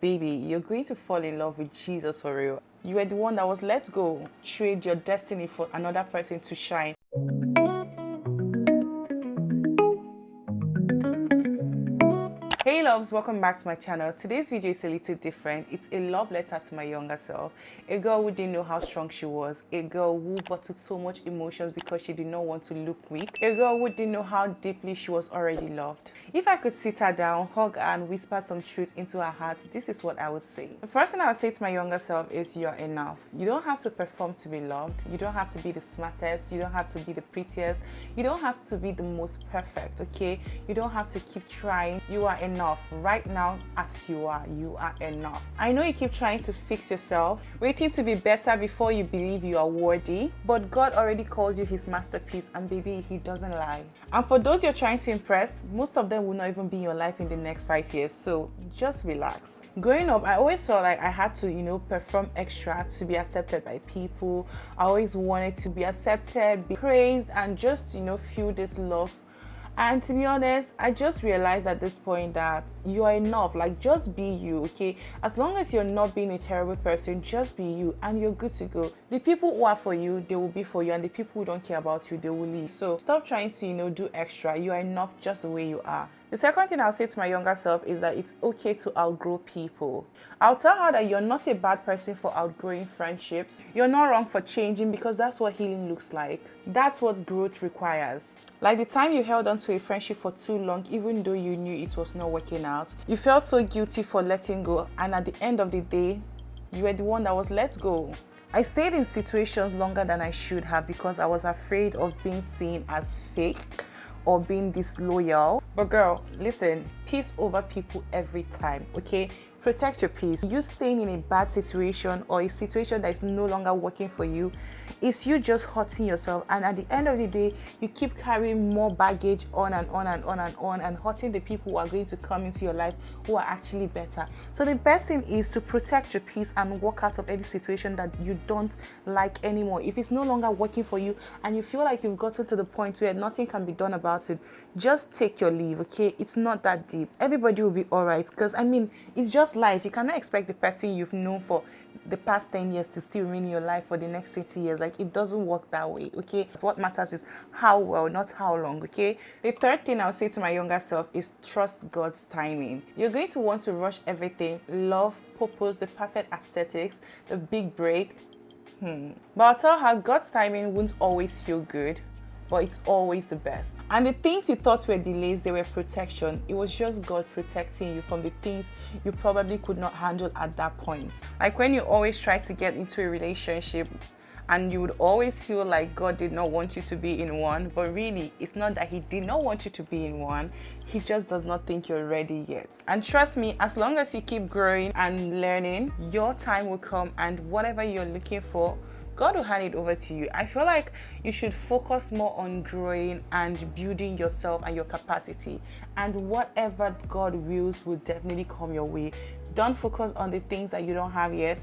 Baby, you're going to fall in love with Jesus for real. You were the one that was let go. Trade your destiny for another person to shine. Hey loves, welcome back to my channel. Today's video is a little different. It's a love letter to my younger self. A girl who didn't know how strong she was. A girl who bottled so much emotions because she did not want to look weak. A girl who didn't know how deeply she was already loved. If I could sit her down, hug her and whisper some truth into her heart, this is what I would say. The first thing I would say to my younger self is you're enough. You don't have to perform to be loved. You don't have to be the smartest. You don't have to be the prettiest. You don't have to be the most perfect, okay? You don't have to keep trying. You are enough. Right now as you are enough. I know you keep trying to fix yourself, waiting to be better before you believe you are worthy, but God already calls you his masterpiece, and baby, he doesn't lie. And for those you're trying to impress, most of them will not even be in your life in the next 5 years, so just relax. Growing up, I always felt like I had to, perform extra to be accepted by people. I always wanted to be accepted, be praised, and just, feel this love. And to be honest, I just realized at this point that you are enough. Like, just be you, okay? As long as you're not being a terrible person, just be you and you're good to go. The people who are for you, they will be for you, and the people who don't care about you, they will leave. So stop trying to, do extra. You are enough just the way you are. The second thing I'll say to my younger self is that it's okay to outgrow people. I'll tell her that you're not a bad person for outgrowing friendships. You're not wrong for changing, because that's what healing looks like. That's what growth requires. Like the time you held on to a friendship for too long, even though you knew it was not working out. You felt so guilty for letting go, and at the end of the day, you were the one that was let go. I stayed in situations longer than I should have because I was afraid of being seen as fake or being disloyal. But girl, listen, peace over people every time, okay? Protect your peace. You staying in a bad situation or a situation that is no longer working for you is you just hurting yourself, and at the end of the day, you keep carrying more baggage on and on and on and on, and hurting the people who are going to come into your life who are actually better. So the best thing is to protect your peace and walk out of any situation that you don't like anymore. If it's no longer working for you and you feel like you've gotten to the point where nothing can be done about it, just take your leave, okay? It's not that deep. Everybody will be all right, because it's just life. You cannot expect the person you've known for the past 10 years to still remain in your life for the next 20 years. Like, it doesn't work that way, okay? What matters is how well, not how long, okay? The third thing I'll say to my younger self is trust God's timing. You're going to want to rush everything: love, purpose, the perfect aesthetics, the big break. But I'll tell her God's timing won't always feel good, but it's always the best. And the things you thought were delays, they were protection. It was just God protecting you from the things you probably could not handle at that point. Like when you always try to get into a relationship and you would always feel like God did not want you to be in one, but really, it's not that he did not want you to be in one. He just does not think you're ready yet. And trust me, as long as you keep growing and learning, your time will come, and whatever you're looking for, God will hand it over to you. I feel like you should focus more on growing and building yourself and your capacity. And whatever God wills will definitely come your way. Don't focus on the things that you don't have yet.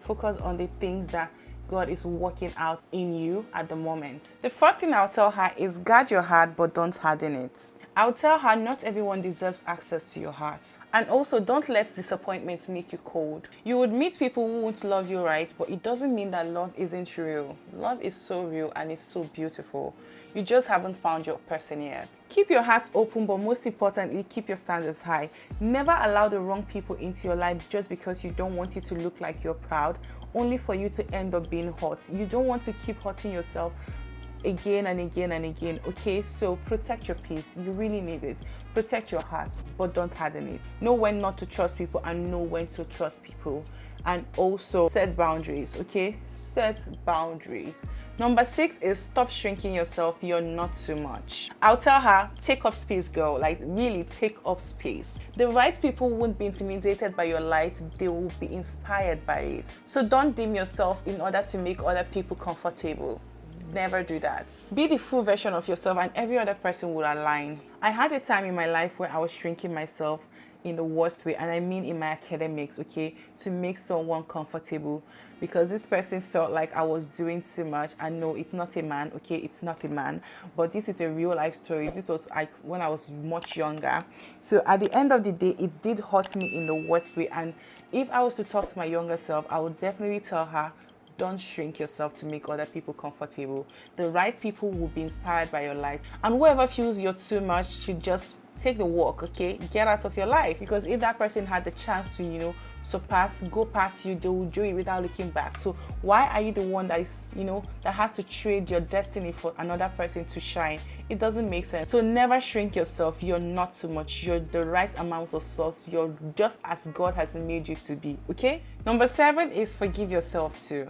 Focus on the things that God is working out in you at the moment. The fourth thing I'll tell her is guard your heart, but don't harden it. I'll tell her not everyone deserves access to your heart. And also, don't let disappointment make you cold. You would meet people who won't love you right, but it doesn't mean that love isn't real. Love is so real and it's so beautiful. You just haven't found your person yet. Keep your heart open, but most importantly, keep your standards high. Never allow the wrong people into your life just because you don't want it to look like you're proud, only for you to end up being hurt. You don't want to keep hurting yourself again and again and again, okay? So protect your peace. You really need it. Protect your heart, but don't harden it. Know when not to trust people and know when to trust people. And also set boundaries, okay? Set boundaries. Number 6 is stop shrinking yourself. You're not too much. I'll tell her, take up space, girl. Like, really take up space. The right people won't be intimidated by your light. They will be inspired by it. So don't dim yourself in order to make other people comfortable. Never do that. Be the full version of yourself, and every other person will align. I had a time in my life where I was shrinking myself in the worst way, and I mean in my academics, okay, to make someone comfortable, because this person felt like I was doing too much. And no, it's not a man, okay, it's not a man, but this is a real life story. This was like when I was much younger. So at the end of the day, it did hurt me in the worst way. And if I was to talk to my younger self, I would definitely tell her, don't shrink yourself to make other people comfortable. The right people will be inspired by your light, and whoever feels you're too much should just take the walk, okay? Get out of your life, because if that person had the chance to, surpass, go past you, they will do it without looking back. So why are you the one that is, that has to trade your destiny for another person to shine? It doesn't make sense. So never shrink yourself. You're not too much. You're the right amount of sauce. You're just as God has made you to be, okay? Number 7 is forgive yourself too.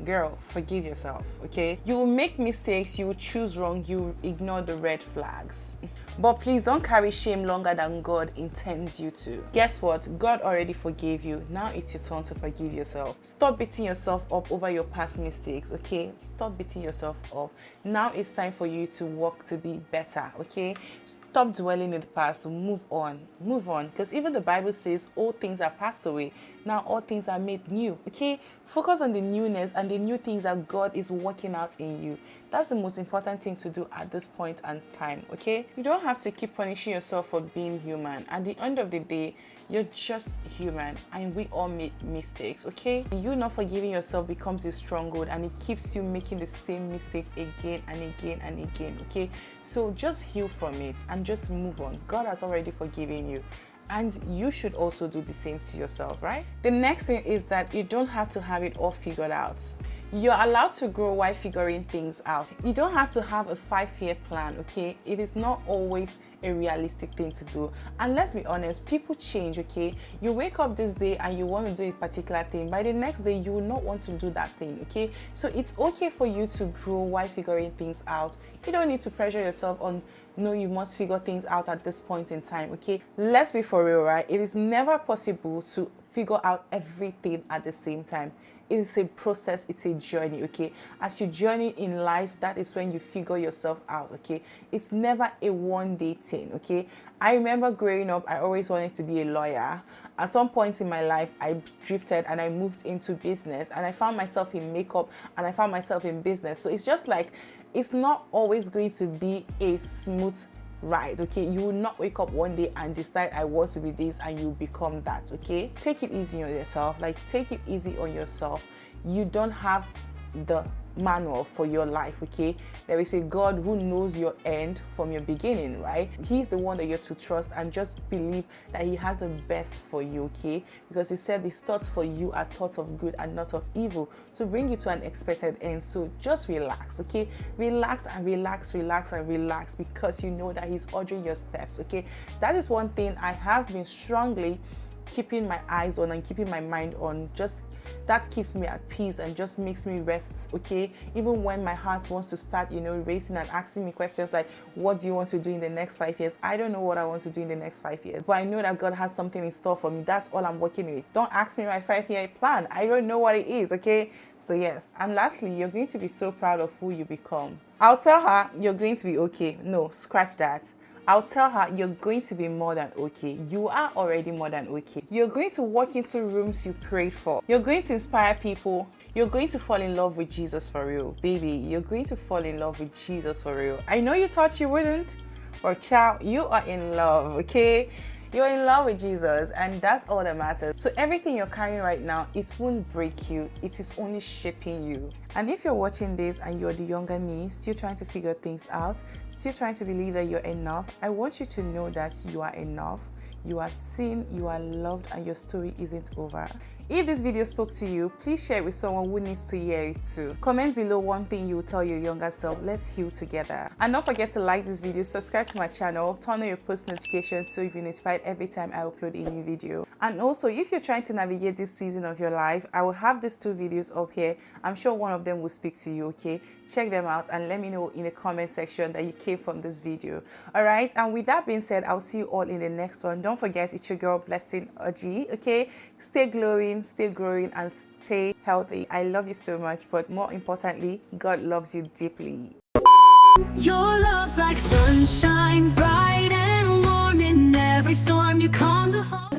Girl, forgive yourself, okay? You will make mistakes, you will choose wrong, you will ignore the red flags. But please don't carry shame longer than God intends you to. Guess what? God already forgave you. Now it's your turn to forgive yourself. Stop beating yourself up over your past mistakes, okay? Stop beating yourself up. Now it's time for you to work to be better, okay? Stop dwelling in the past. Move on. Move on. Because even the Bible says all things are passed away. Now all things are made new, okay? Focus on the newness and the new things that God is working out in you. That's the most important thing to do at this point and time, okay? You don't have to keep punishing yourself for being human. At the end of the day, you're just human, and we all make mistakes, okay? You not forgiving yourself becomes a stronghold, and it keeps you making the same mistake again and again and again, okay? So just heal from it and just move on. God has already forgiven you, and you should also do the same to yourself, right? The next thing is that you don't have to have it all figured out. You're allowed to grow while figuring things out. You don't have to have a 5-year plan, okay? It is not always a realistic thing to do. And let's be honest, people change, okay? You wake up this day and you want to do a particular thing. By the next day, you will not want to do that thing, okay? So it's okay for you to grow while figuring things out. You don't need to pressure yourself on, no, you must figure things out at this point in time, okay? Let's be for real, right? It is never possible to figure out everything at the same time. It's a process, it's a journey, okay? As you journey in life, that is when you figure yourself out, okay? It's never a one-day thing, okay? I remember growing up, I always wanted to be a lawyer. At some point in my life, I drifted and I moved into business, and I found myself in makeup and I found myself in business. So it's just like, it's not always going to be a smooth ride, okay? You will not wake up one day and decide I want to be this and you become that, okay? Take it easy on yourself. Like, take it easy on yourself. You don't have the manual for your life, okay? There is a God who knows your end from your beginning, right? He's the one that you're to trust, and just believe that he has the best for you, okay? Because he said his thoughts for you are thoughts of good and not of evil, to bring you to an expected end. So just relax, okay? Relax and relax, relax and relax, because you know that he's ordering your steps, okay? That is one thing I have been strongly keeping my eyes on and keeping my mind on. Just that keeps me at peace and just makes me rest, okay? Even when my heart wants to start, racing and asking me questions like, what do you want to do in the next 5 years? I don't know what I want to do in the next 5 years, but I know that God has something in store for me. That's all I'm working with. Don't ask me my 5-year plan. I don't know what it is, okay? So yes. And lastly, you're going to be so proud of who you become. I'll tell her you're going to be okay. No, scratch that. I'll tell her you're going to be more than okay. You are already more than okay. You're going to walk into rooms you prayed for. You're going to inspire people. You're going to fall in love with Jesus for real. Baby, you're going to fall in love with Jesus for real. I know you thought you wouldn't, but child, you are in love, okay? You're in love with Jesus, and that's all that matters. So everything you're carrying right now, it won't break you. It is only shaping you. And if you're watching this and you're the younger me, still trying to figure things out, still trying to believe that you're enough, I want you to know that you are enough. You are seen, you are loved, and your story isn't over. If this video spoke to you, please share it with someone who needs to hear it too. Comment below one thing you will tell your younger self. Let's heal together. And don't forget to like this video, subscribe to my channel, turn on your post notifications so you'll be notified every time I upload a new video. And also, if you're trying to navigate this season of your life, I will have these 2 videos up here. I'm sure one of them will speak to you, okay? Check them out and let me know in the comment section that you came from this video. All right, and with that being said, I'll see you all in the next one. Don't forget, it's your girl Blessing Oji, okay? Stay glowing, stay growing, and stay healthy. I love you so much, but more importantly, God loves you deeply. Your love's like sunshine, bright and warm in every storm you calm the heart.